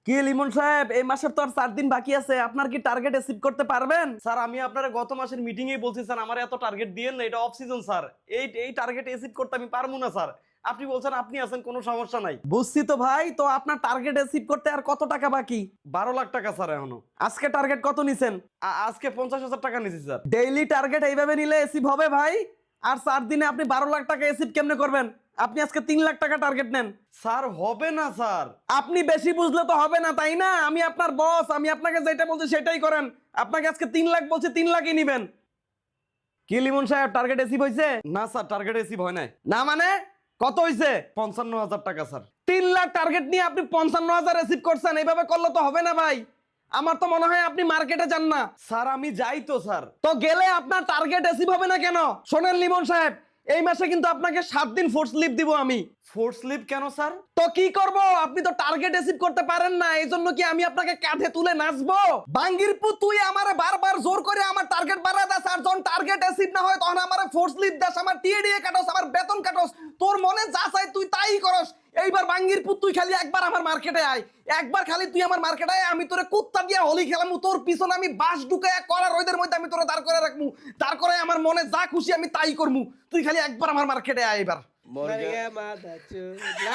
কি লিমন সাহেব, এই মাসের তো আর 4 দিন বাকি আছে, আপনার কি টার্গেট অ্যাচিভ করতে পারবেন? স্যার আমি আপনার গত মাসের মিটিং এ বলছি স্যার, আমার এত টার্গেট দিয়েন না, এটা অফ সিজন স্যার। এই টার্গেট অ্যাচিভ করতে আমি পারবো না স্যার। আপনি বলছেন আপনি আছেন, কোনো সমস্যা নাই। বুঝছি তো ভাই, তো আপনার টার্গেট অ্যাচিভ করতে আর কত টাকা বাকি? 12 লাখ টাকা স্যার এখনো। আজকে টার্গেট কত নিছেন? আজকে 50,000 টাকা নিছি স্যার। ডেইলি টার্গেট এইভাবে নিলে অ্যাচিভ হবে ভাই? আর 4 দিনে আপনি 12 লাখ টাকা অ্যাচিভ কেমনে করবেন? আপনি আজকে 3 লাখ টাকা টার্গেট নেন। স্যার হবে না স্যার। আপনি বেশি বুঝলে তো হবে না, তাই না? আমি আপনার বস, আমি আপনাকে যেটা বলছি সেটাই করেন। আপনাকে আজকে 3 লাখ বলছি, 3 লাখই নিবেন। কি লিমন সাহেব, টার্গেট অ্যাচিভ হয়েছে? না স্যার, টার্গেট অ্যাচিভ হয় নাই। না মানে কত হয়েছে? 55,000 টাকা স্যার। 3 লাখ টার্গেট নিয়ে আপনি 55,000 অ্যাচিভ করছেন, এইভাবে করলে তো হবে না ভাই। আমার তো মনে হয় আপনি মার্কেটে যান না। স্যার আমি যাই তো স্যার। তো গেলে আপনার টার্গেট অ্যাচিভ হবে না কেন? শোনেন লিমন সাহেব, এই মাসে কিন্তু আপনাকে 7 দিন ফোর্স লিভ দিব আমি। ফোর্স লিভ কেন স্যার? তো কি করব, আপনি তো টার্গেট অ্যাচিভ করতে পারেন না, এই জন্য কি আমি আপনাকে কাঁধে তুলে নাচবো? বাঙ্গিরপু তুই আমারে বারবার জোর করে আমার টার্গেট বাড়া দাস, আর যখন টার্গেট অ্যাচিভ না হয় তখন আমারে ফোর্স লিভ দাস, আমার টিএডিএ কাটস, আমার বেতন কাটস। তোর মনে যা চাই তুই তাই করস। এইবার বাঙ্গিরপু তুই খালি একবার আমার মার্কেটে আয়, একবার খালি তুই আমার মার্কেটে আয়, আমি তোরে কুত্তা দিয়া হোলি খেলামু, তোর পিছনে আমি বাঁশ ঢুকায়া কড়া রোদের মধ্যে আমি তোরে দাঁড় করে রাখমু, দাঁড় করে আমার মনে যা খুশি আমি তাই করমু। তুই খালি একবার আমার মার্কেটে আয় এবার। Maria Mata Chula.